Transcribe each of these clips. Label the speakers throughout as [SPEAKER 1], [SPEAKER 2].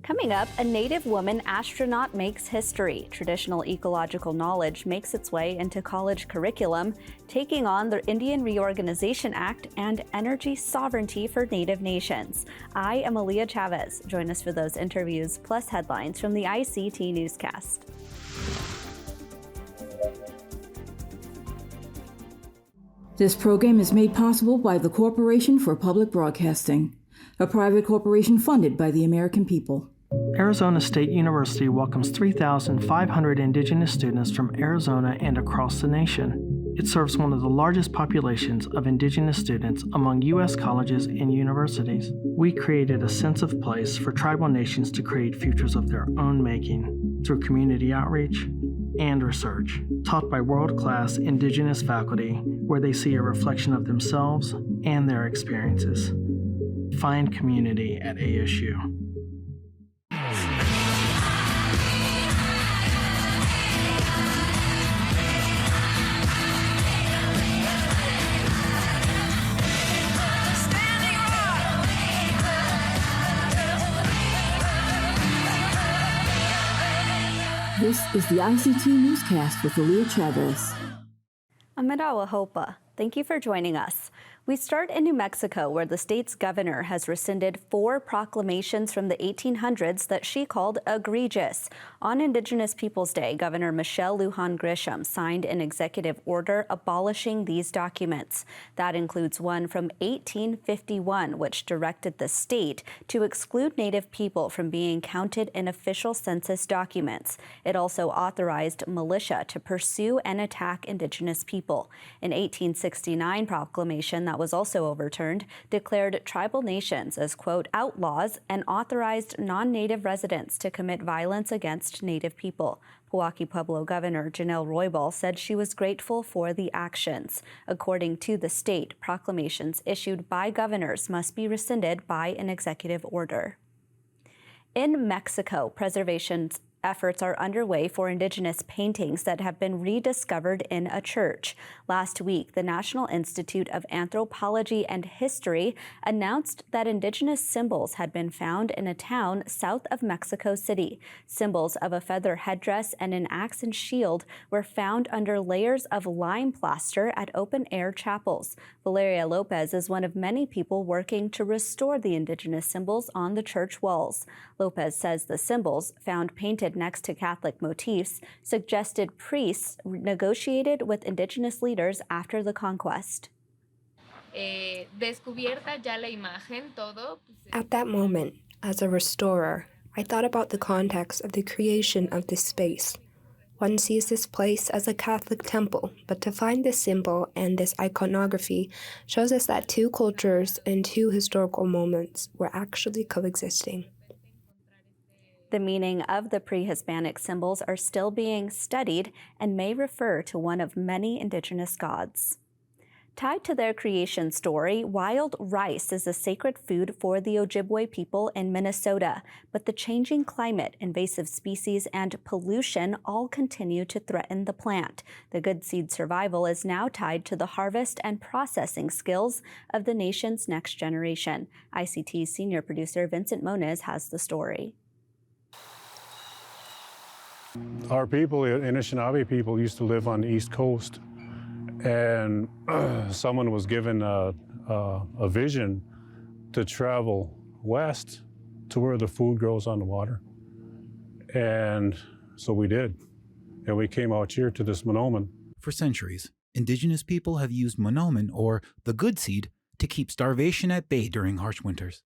[SPEAKER 1] Coming up, a Native woman astronaut makes history. Traditional ecological knowledge makes its way into college curriculum, taking on the Indian Reorganization Act and energy sovereignty for Native nations. I am Aaliyah Chavez. Join us for those interviews, plus headlines from the ICT Newscast.
[SPEAKER 2] This program is made possible by the Corporation for Public Broadcasting, a private corporation funded by the American people.
[SPEAKER 3] Arizona State University welcomes 3,500 Indigenous students from Arizona and across the nation. It serves one of the largest populations of Indigenous students among U.S. colleges and universities. We created a sense of place for tribal nations to create futures of their own making through community outreach and research, taught by world-class Indigenous faculty where they see a reflection of themselves and their experiences. Find community at ASU.
[SPEAKER 2] This is the ICT Newscast with Aaliyah Chavez.
[SPEAKER 1] Amirawa Hopa, thank you for joining us. We start in New Mexico, where the state's governor has rescinded 4 proclamations from the 1800s that she called egregious. On Indigenous Peoples Day, Governor Michelle Lujan Grisham signed an executive order abolishing these documents. That includes one from 1851, which directed the state to exclude Native people from being counted in official census documents. It also authorized militia to pursue and attack Indigenous people. An 1869 proclamation that was also overturned declared tribal nations as, quote, outlaws and authorized non-Native residents to commit violence against Native people. Pewaukee Pueblo Governor Janelle Roybal said she was grateful for the actions. According to the state, proclamations issued by governors must be rescinded by an executive order. In Mexico, preservation efforts are underway for Indigenous paintings that have been rediscovered in a church. Last week, the National Institute of Anthropology and History announced that Indigenous symbols had been found in a town south of Mexico City. Symbols of a feather headdress and an axe and shield were found under layers of lime plaster at open-air chapels. Valeria Lopez is one of many people working to restore the Indigenous symbols on the church walls. Lopez says the symbols, found painted next to Catholic motifs, suggested priests negotiated with Indigenous leaders after the conquest.
[SPEAKER 4] At that moment, as a restorer, I thought about the context of the creation of this space. One sees this place as a Catholic temple, but to find this symbol and this iconography shows us that 2 cultures and 2 historical moments were actually coexisting.
[SPEAKER 1] The meaning of the pre-Hispanic symbols are still being studied and may refer to one of many Indigenous gods. Tied to their creation story, wild rice is a sacred food for the Ojibwe people in Minnesota. But the changing climate, invasive species, and pollution all continue to threaten the plant. The good seed survival is now tied to the harvest and processing skills of the nation's next generation. ICT's senior producer Vincent Moniz has the story.
[SPEAKER 5] Our people, Anishinaabe people, used to live on the East Coast, and someone was given a vision to travel west to where the food grows on the water. And so we did. And we came out here to this monoman.
[SPEAKER 6] For centuries, Indigenous people have used monoman, or the good seed, to keep starvation at bay during harsh winters.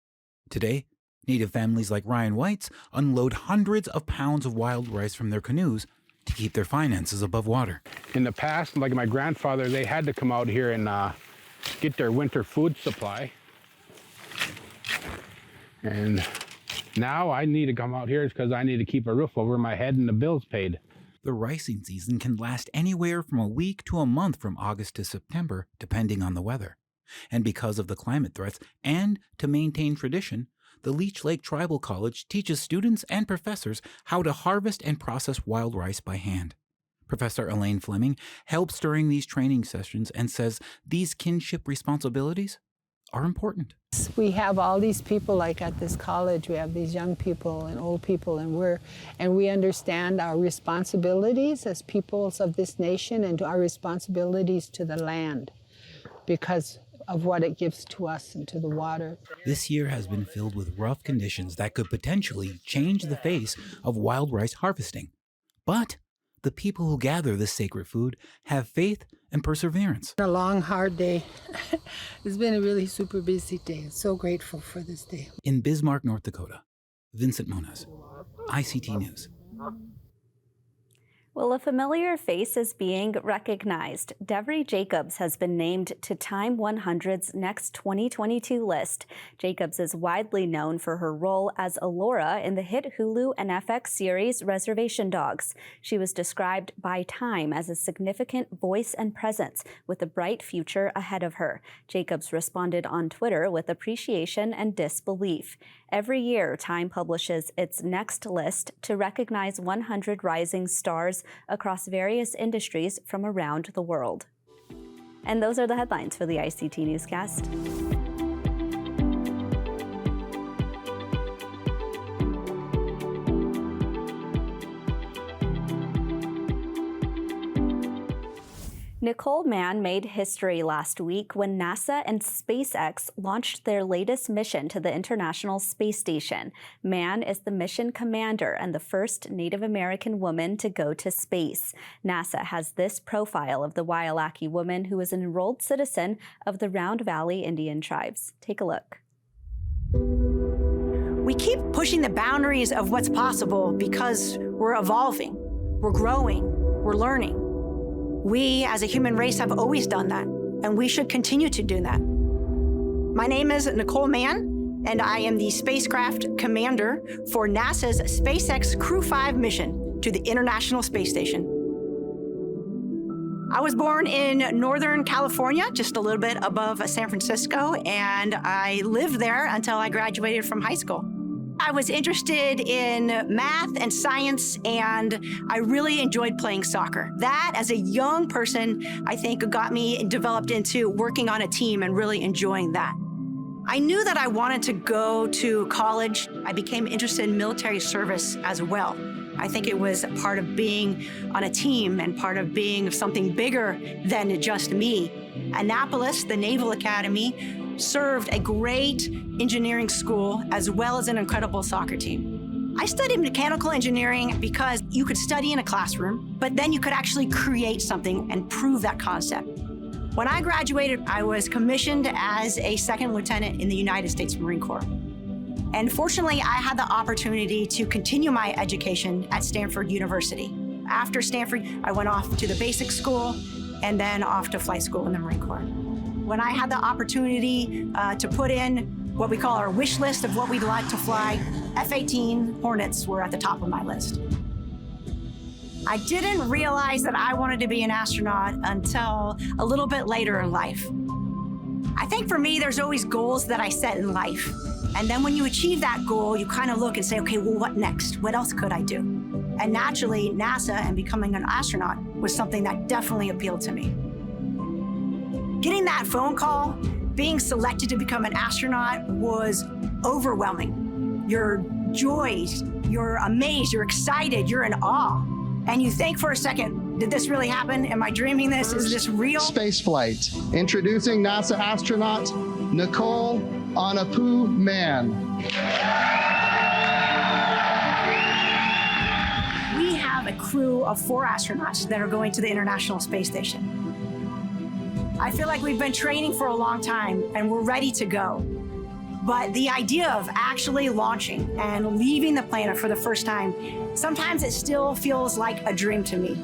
[SPEAKER 6] Today, Native families like Ryan White's unload hundreds of pounds of wild rice from their canoes to keep their finances above water.
[SPEAKER 7] In the past, like my grandfather, they had to come out here and get their winter food supply. And now I need to come out here because I need to keep a roof over my head and the bills paid.
[SPEAKER 6] The ricing season can last anywhere from a week to a month from August to September, depending on the weather. And because of the climate threats and to maintain tradition, the Leech Lake Tribal College teaches students and professors how to harvest and process wild rice by hand. Professor Elaine Fleming helps during these training sessions and says these kinship responsibilities are important.
[SPEAKER 8] We have all these people, like at this college, we have these young people and old people, and we understand our responsibilities as peoples of this nation and our responsibilities to the land because of what it gives to us and to the water.
[SPEAKER 6] This year has been filled with rough conditions that could potentially change the face of wild rice harvesting. But the people who gather this sacred food have faith and perseverance.
[SPEAKER 8] A long, hard day. It's been a really super busy day. I'm so grateful for this day.
[SPEAKER 6] In Bismarck, North Dakota, Vincent Moniz, ICT News.
[SPEAKER 1] Well, a familiar face is being recognized. Devery Jacobs has been named to Time 100's next 2022 list. Jacobs is widely known for her role as Elora in the hit Hulu and FX series Reservation Dogs. She was described by Time as a significant voice and presence with a bright future ahead of her. Jacobs responded on Twitter with appreciation and disbelief. Every year, Time publishes its next list to recognize 100 rising stars across various industries from around the world. And those are the headlines for the ICT Newscast. Nicole Mann made history last week when NASA and SpaceX launched their latest mission to the International Space Station. Mann is the mission commander and the first Native American woman to go to space. NASA has this profile of the Wailaki woman who is an enrolled citizen of the Round Valley Indian tribes. Take a look.
[SPEAKER 9] We keep pushing the boundaries of what's possible because we're evolving, we're growing, we're learning. We, as a human race, have always done that, and we should continue to do that. My name is Nicole Mann, and I am the spacecraft commander for NASA's SpaceX Crew 5 mission to the International Space Station. I was born in Northern California, just a little bit above San Francisco, and I lived there until I graduated from high school. I was interested in math and science, and I really enjoyed playing soccer. That, as a young person, I think got me developed into working on a team and really enjoying that. I knew that I wanted to go to college. I became interested in military service as well. I think it was part of being on a team and part of being something bigger than just me. Annapolis, the Naval Academy, served a great engineering school as well as an incredible soccer team. I studied mechanical engineering because you could study in a classroom, but then you could actually create something and prove that concept. When I graduated, I was commissioned as a second lieutenant in the United States Marine Corps. And fortunately, I had the opportunity to continue my education at Stanford University. After Stanford, I went off to the basic school and then off to flight school in the Marine Corps. When I had the opportunity to put in what we call our wish list of what we'd like to fly, F-18 Hornets were at the top of my list. I didn't realize that I wanted to be an astronaut until a little bit later in life. I think for me, there's always goals that I set in life. And then when you achieve that goal, you kind of look and say, okay, well, what next? What else could I do? And naturally, NASA and becoming an astronaut was something that definitely appealed to me. Getting that phone call, being selected to become an astronaut was overwhelming. You're joyed, you're amazed, you're excited, you're in awe. And you think for a second, did this really happen? Am I dreaming this? Is this real?
[SPEAKER 10] Space flight. Introducing NASA astronaut Nicole Mann.
[SPEAKER 9] We have a crew of 4 astronauts that are going to the International Space Station. I feel like we've been training for a long time and we're ready to go. But the idea of actually launching and leaving the planet for the first time, sometimes it still feels like a dream to me.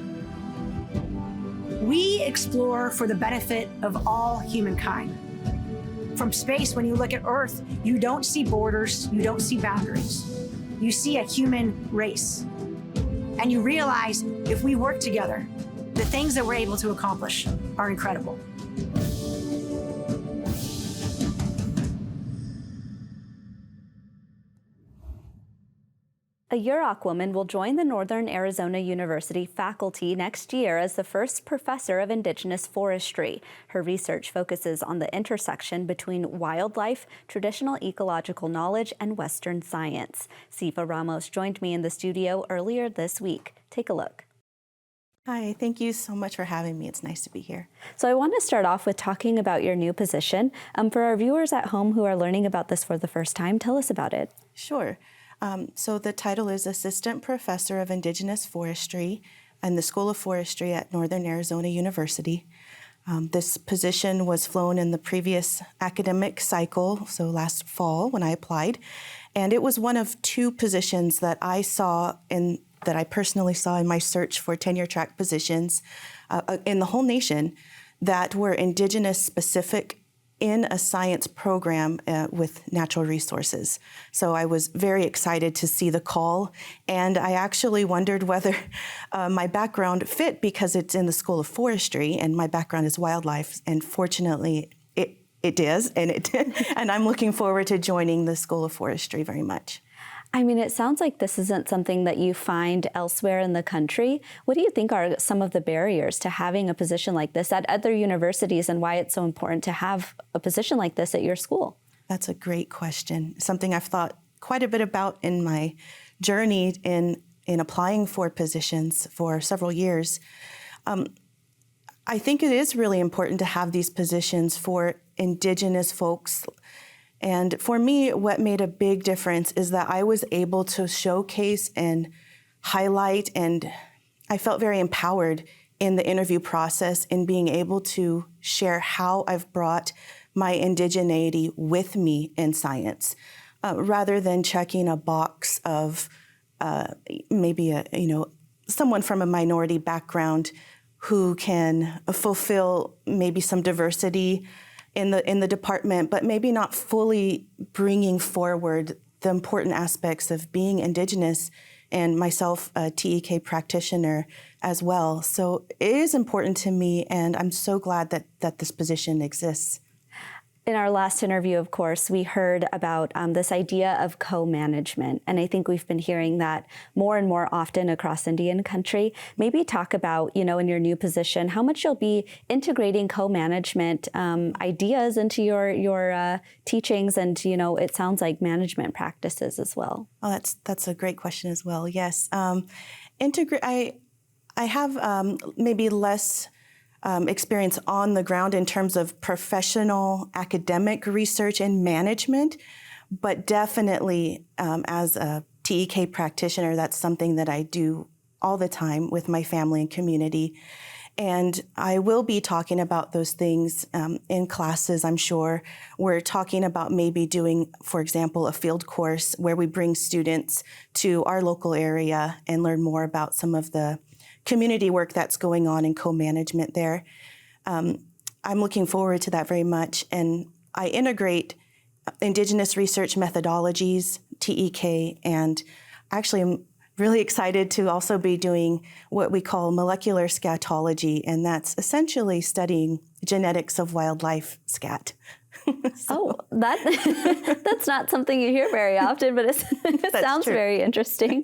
[SPEAKER 9] We explore for the benefit of all humankind. From space, when you look at Earth, you don't see borders, you don't see boundaries. You see a human race. And you realize if we work together, the things that we're able to accomplish are incredible.
[SPEAKER 1] A Yurok woman will join the Northern Arizona University faculty next year as the first professor of Indigenous forestry. Her research focuses on the intersection between wildlife, traditional ecological knowledge, and Western science. Siva Ramos joined me in the studio earlier this week. Take a look.
[SPEAKER 11] Hi, thank you so much for having me. It's nice to be here.
[SPEAKER 1] So I want to start off with talking about your new position. For our viewers at home who are learning about this for the first time, tell us about it.
[SPEAKER 11] Sure. So the title is Assistant Professor of Indigenous Forestry in the School of Forestry at Northern Arizona University. This position was flown in the previous academic cycle, so last fall when I applied, and it was one of two positions that I personally saw in my search for tenure-track positions in the whole nation that were Indigenous specific in a science program with natural resources. So I was very excited to see the call, and I actually wondered whether my background fit because it's in the School of Forestry and my background is wildlife, and fortunately it is, and I'm looking forward to joining the School of Forestry very much.
[SPEAKER 1] I mean, it sounds like this isn't something that you find elsewhere in the country. What do you think are some of the barriers to having a position like this at other universities, and why it's so important to have a position like this at your school?
[SPEAKER 11] That's a great question. Something I've thought quite a bit about in my journey in applying for positions for several years. I think it is really important to have these positions for Indigenous folks. And for me, what made a big difference is that I was able to showcase and highlight, and I felt very empowered in the interview process in being able to share how I've brought my indigeneity with me in science, rather than checking a box of maybe someone from a minority background who can fulfill maybe some diversity in the department, but maybe not fully bringing forward the important aspects of being Indigenous, and myself a TEK practitioner as well. So it is important to me, and I'm so glad that this position exists.
[SPEAKER 1] In our last interview, of course, we heard about this idea of co-management, and I think we've been hearing that more and more often across Indian country. Maybe talk about, in your new position, how much you'll be integrating co-management ideas into your teachings, and it sounds like management practices as well.
[SPEAKER 11] Oh, that's a great question as well. Yes, I have maybe less experience on the ground in terms of professional academic research and management, but definitely as a TEK practitioner, that's something that I do all the time with my family and community. And I will be talking about those things in classes, I'm sure. We're talking about maybe doing, for example, a field course where we bring students to our local area and learn more about some of the community work that's going on in co-management there. I'm looking forward to that very much. And I integrate Indigenous research methodologies, TEK, and actually I'm really excited to also be doing what we call molecular scatology, and that's essentially studying genetics of wildlife scat.
[SPEAKER 1] That's not something you hear very often, but it sounds very interesting.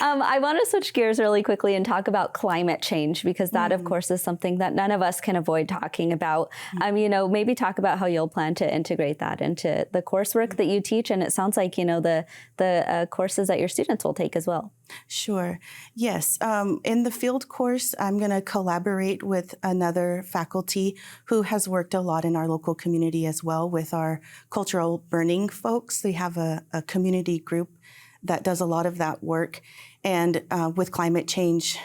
[SPEAKER 1] I want to switch gears really quickly and talk about climate change, because that, of course, is something that none of us can avoid talking about. Maybe talk about how you'll plan to integrate that into the coursework that you teach, and it sounds like, the courses that your students will take as well.
[SPEAKER 11] Sure. Yes. In the field course, I'm going to collaborate with another faculty who has worked a lot in our local community as well with our cultural burning folks. They have a community group that does a lot of that work. And with climate change,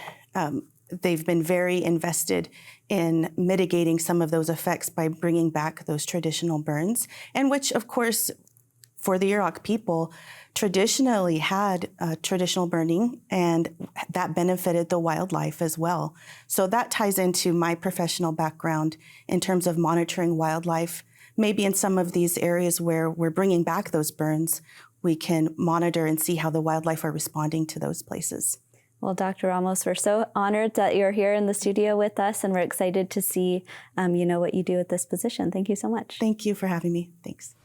[SPEAKER 11] they've been very invested in mitigating some of those effects by bringing back those traditional burns, and which, of course, for the Yurok people, traditionally had traditional burning, and that benefited the wildlife as well. So that ties into my professional background in terms of monitoring wildlife. Maybe in some of these areas where we're bringing back those burns, we can monitor and see how the wildlife are responding to those places.
[SPEAKER 1] Well, Dr. Ramos, we're so honored that you're here in the studio with us, and we're excited to see, what you do at this position. Thank you so much.
[SPEAKER 11] Thank you for having me. Thanks.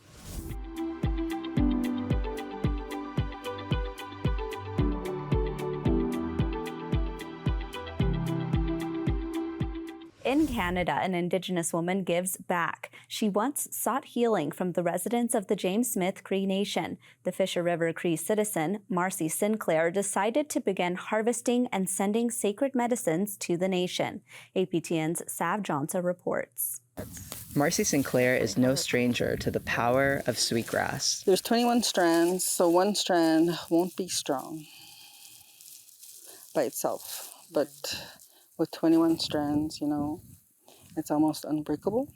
[SPEAKER 1] In Canada, an Indigenous woman gives back. She once sought healing from the residents of the James Smith Cree Nation. The Fisher River Cree citizen, Marcy Sinclair, decided to begin harvesting and sending sacred medicines to the nation. APTN's Sav Johnson reports.
[SPEAKER 12] Marcy Sinclair is no stranger to the power of sweetgrass.
[SPEAKER 13] There's 21 strands, so one strand won't be strong by itself. But with 21 strands, it's almost unbreakable.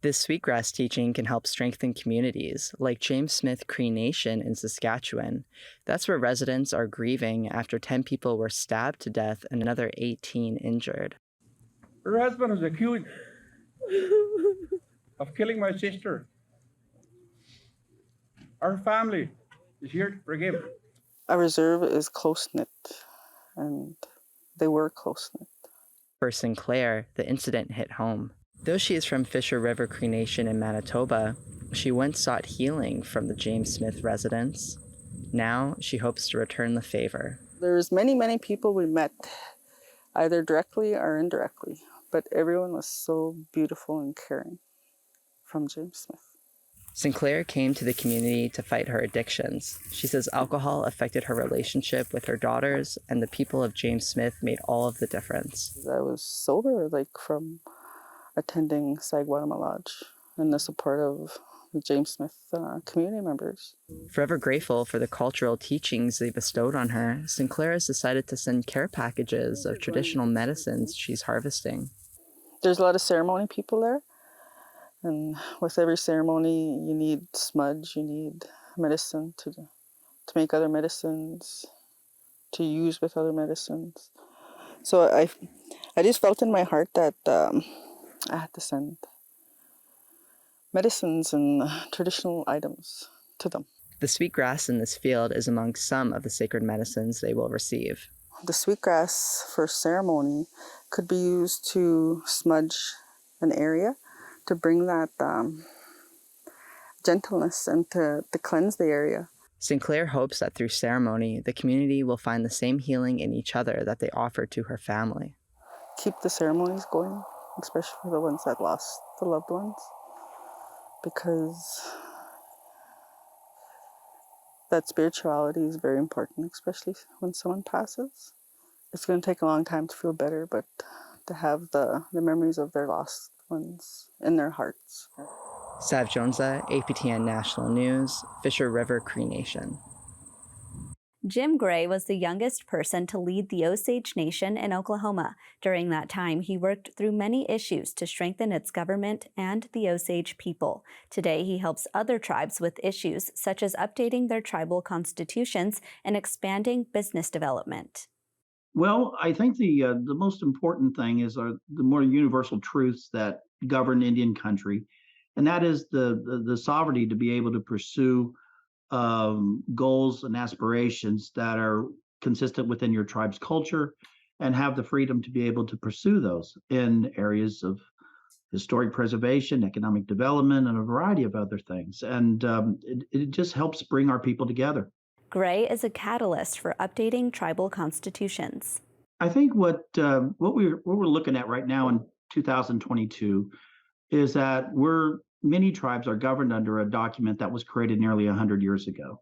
[SPEAKER 12] This sweetgrass teaching can help strengthen communities like James Smith Cree Nation in Saskatchewan. That's where residents are grieving after 10 people were stabbed to death and another 18 injured.
[SPEAKER 14] Her husband was accused of killing my sister. Our family is here to forgive.
[SPEAKER 13] Our reserve is close-knit, and they were close-knit.
[SPEAKER 12] For Sinclair, the incident hit home. Though she is from Fisher River Cree Nation in Manitoba, she once sought healing from the James Smith residents. Now she hopes to return the favor.
[SPEAKER 13] There's many people we met, either directly or indirectly, but everyone was so beautiful and caring from James Smith.
[SPEAKER 12] Sinclair came to the community to fight her addictions. She says alcohol affected her relationship with her daughters, and the people of James Smith made all of the difference.
[SPEAKER 13] I was sober, from attending Sagwanama Lodge and the support of the James Smith community members.
[SPEAKER 12] Forever grateful for the cultural teachings they bestowed on her, Sinclair has decided to send care packages of traditional medicines she's harvesting.
[SPEAKER 13] There's a lot of ceremony people there. And with every ceremony, you need smudge, you need medicine to make other medicines, to use with other medicines. So I just felt in my heart that I had to send medicines and traditional items to them.
[SPEAKER 12] The sweetgrass in this field is among some of the sacred medicines they will receive.
[SPEAKER 13] The sweetgrass for ceremony could be used to smudge an area, to bring that gentleness and to cleanse the area.
[SPEAKER 12] Sinclair hopes that through ceremony, the community will find the same healing in each other that they offered to her family.
[SPEAKER 13] Keep the ceremonies going, especially for the ones that lost the loved ones, because that spirituality is very important, especially when someone passes. It's going to take a long time to feel better, but to have the memories of their lost ones in their hearts.
[SPEAKER 12] Sav Jonza, APTN National News, Fisher River Cree Nation.
[SPEAKER 1] Jim Gray was the youngest person to lead the Osage Nation in Oklahoma. During that time, he worked through many issues to strengthen its government and the Osage people. Today, he helps other tribes with issues such as updating their tribal constitutions and expanding business development.
[SPEAKER 15] Well, I think the most important thing is the more universal truths that govern Indian country, and that is the sovereignty to be able to pursue goals and aspirations that are consistent within your tribe's culture, and have the freedom to be able to pursue those in areas of historic preservation, economic development, and a variety of other things. And it just helps bring our people together.
[SPEAKER 1] Gray is a catalyst for updating tribal constitutions.
[SPEAKER 15] I think what we're looking at right now in 2022 is that many tribes are governed under a document that was created nearly 100 years ago.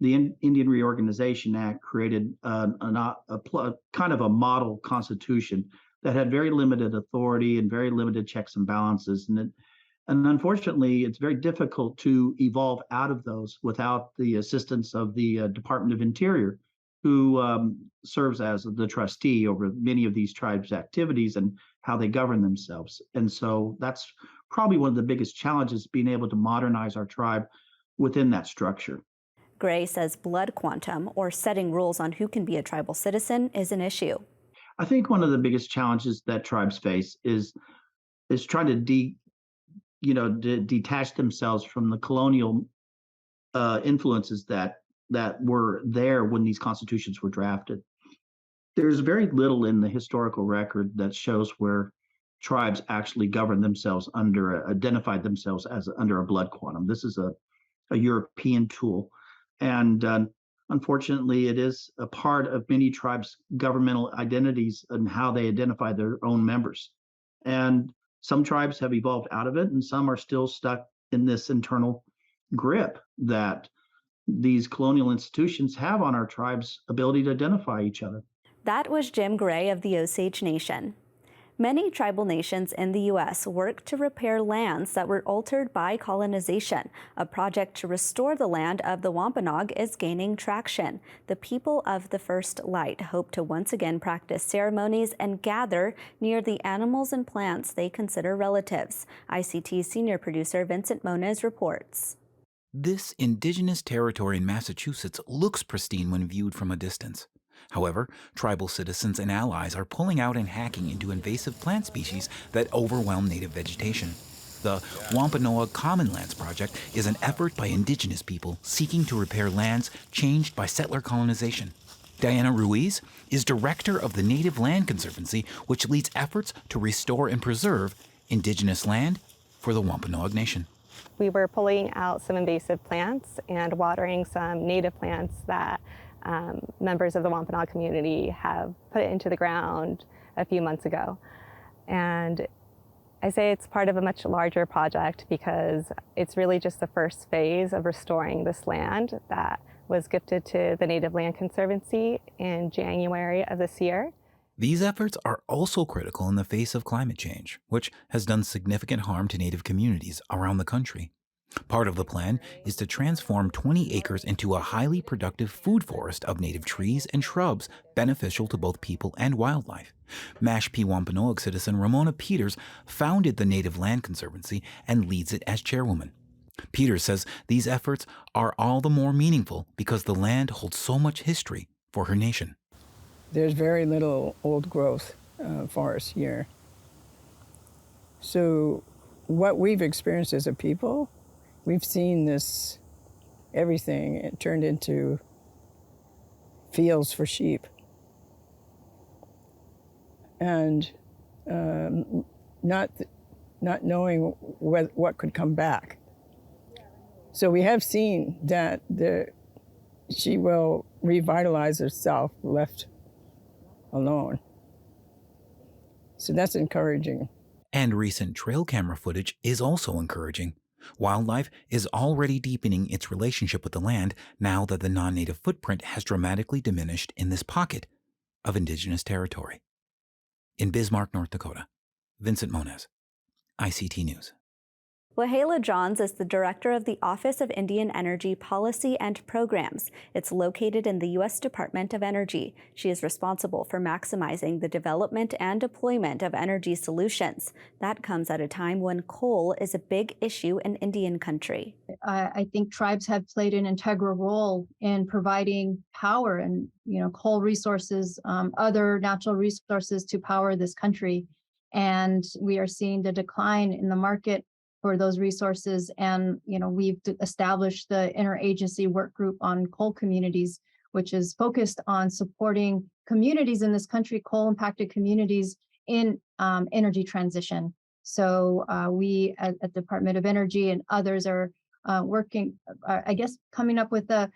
[SPEAKER 15] The Indian Reorganization Act created kind of a model constitution that had very limited authority and very limited checks and balances. And unfortunately, it's very difficult to evolve out of those without the assistance of the Department of Interior, who serves as the trustee over many of these tribes' activities and how they govern themselves. And so that's probably one of the biggest challenges, being able to modernize our tribe within that structure.
[SPEAKER 1] Gray says blood quantum, or setting rules on who can be a tribal citizen, is an issue.
[SPEAKER 15] I think one of the biggest challenges that tribes face is trying to detach themselves from the colonial influences that were there when these constitutions were drafted. There's very little in the historical record that shows where tribes actually governed themselves identified themselves as under a blood quantum. This is a European tool. And unfortunately, it is a part of many tribes' governmental identities and how they identify their own members. And some tribes have evolved out of it, and some are still stuck in this internal grip that these colonial institutions have on our tribe's ability to identify each other.
[SPEAKER 1] That was Jim Gray of the Osage Nation. Many tribal nations in the U.S. work to repair lands that were altered by colonization. A project to restore the land of the Wampanoag is gaining traction. The people of the First Light hope to once again practice ceremonies and gather near the animals and plants they consider relatives. ICT senior producer Vincent Moniz reports.
[SPEAKER 6] This indigenous territory in Massachusetts looks pristine when viewed from a distance. However, tribal citizens and allies are pulling out and hacking into invasive plant species that overwhelm native vegetation. The Wampanoag Common Lands Project is an effort by indigenous people seeking to repair lands changed by settler colonization. Diana Ruiz is director of the Native Land Conservancy, which leads efforts to restore and preserve indigenous land for the Wampanoag Nation.
[SPEAKER 16] We were pulling out some invasive plants and watering some native plants that members of the Wampanoag community have put into the ground a few months ago. And I say it's part of a much larger project because it's really just the first phase of restoring this land that was gifted to the Native Land Conservancy in January of this year.
[SPEAKER 6] These efforts are also critical in the face of climate change, which has done significant harm to Native communities around the country. Part of the plan is to transform 20 acres into a highly productive food forest of native trees and shrubs beneficial to both people and wildlife. Mashpee Wampanoag citizen Ramona Peters founded the Native Land Conservancy and leads it as chairwoman. Peters says these efforts are all the more meaningful because the land holds so much history for her nation.
[SPEAKER 17] There's very little old growth forest here. So what we've experienced as a people, we've seen this, everything it turned into fields for sheep. And not knowing what could come back. So we have seen that she will revitalize herself, left alone. So that's encouraging.
[SPEAKER 6] And recent trail camera footage is also encouraging. Wildlife is already deepening its relationship with the land now that the non-native footprint has dramatically diminished in this pocket of indigenous territory. In Bismarck, North Dakota, Vincent Moniz, ICT News.
[SPEAKER 1] Wahala Johns is the director of the Office of Indian Energy Policy and Programs. It's located in the U.S. Department of Energy. She is responsible for maximizing the development and deployment of energy solutions. That comes at a time when coal is a big issue in Indian country.
[SPEAKER 18] I think tribes have played an integral role in providing power and, coal resources, other natural resources to power this country. And we are seeing the decline in the market for those resources. And, we've established the interagency work group on coal communities, which is focused on supporting communities in this country, coal impacted communities in energy transition. So we at the Department of Energy and others are working, coming up with a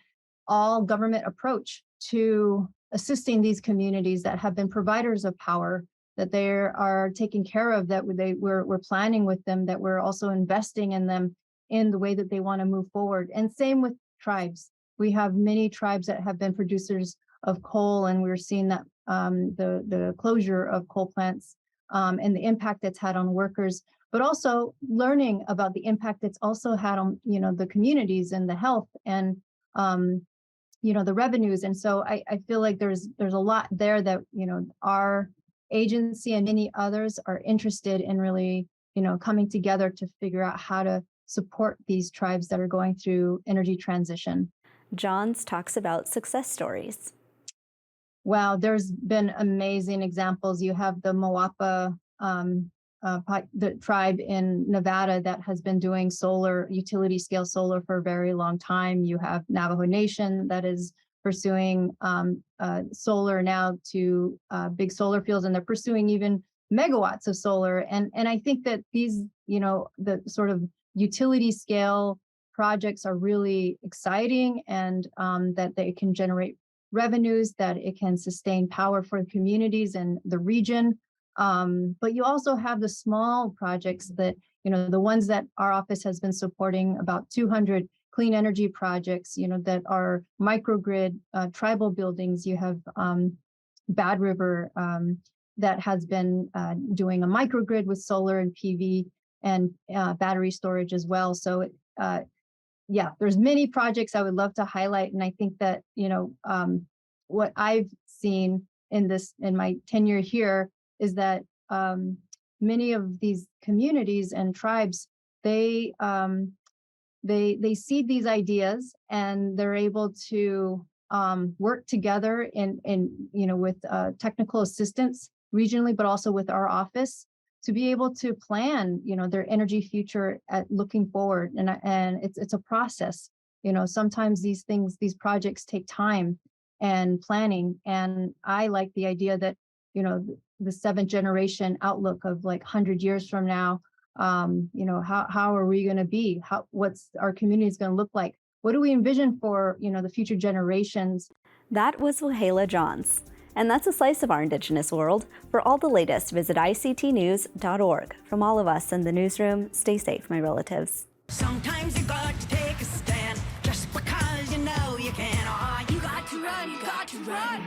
[SPEAKER 18] all government approach to assisting these communities that have been providers of power, that they are taking care of, that we're planning with them, that we're also investing in them in the way that they want to move forward. And same with tribes. We have many tribes that have been producers of coal, and we're seeing that the closure of coal plants and the impact that's had on workers, but also learning about the impact it's also had on the communities and the health and the revenues. And so I feel like there's a lot there that our agency and many others are interested in really, coming together to figure out how to support these tribes that are going through energy transition.
[SPEAKER 1] Johns talks about success stories.
[SPEAKER 18] Wow, there's been amazing examples. You have the Moapa, the tribe in Nevada that has been doing solar, utility scale solar for a very long time. You have Navajo Nation that is pursuing solar now to big solar fields, and they're pursuing even megawatts of solar. And I think that these, the sort of utility scale projects are really exciting, and that they can generate revenues, that it can sustain power for communities and the region. But you also have the small projects that, the ones that our office has been supporting, about 200 clean energy projects, that are microgrid tribal buildings. You have Bad River that has been doing a microgrid with solar and PV and battery storage as well. So yeah, there's many projects I would love to highlight. And I think that, what I've seen in my tenure here is that many of these communities and tribes, they seed these ideas and they're able to work together in with technical assistance regionally, but also with our office to be able to plan, their energy future looking forward. And it's a process. Sometimes these projects take time and planning. And I like the idea that, the seventh generation outlook of like 100 years from now, how are we going to be? What's our community is going to look like? What do we envision for, the future generations?
[SPEAKER 1] That was Wahala Johns. And that's a slice of our Indigenous world. For all the latest, visit ictnews.org. From all of us in the newsroom, stay safe, my relatives.
[SPEAKER 19] Sometimes you got to take a stand just because you know you can. Oh, you got to run, you got to run.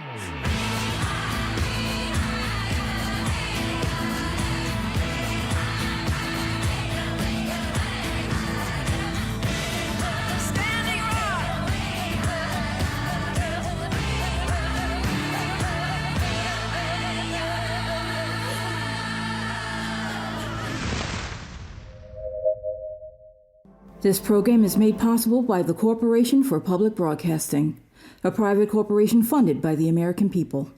[SPEAKER 2] This program is made possible by the Corporation for Public Broadcasting, a private corporation funded by the American people.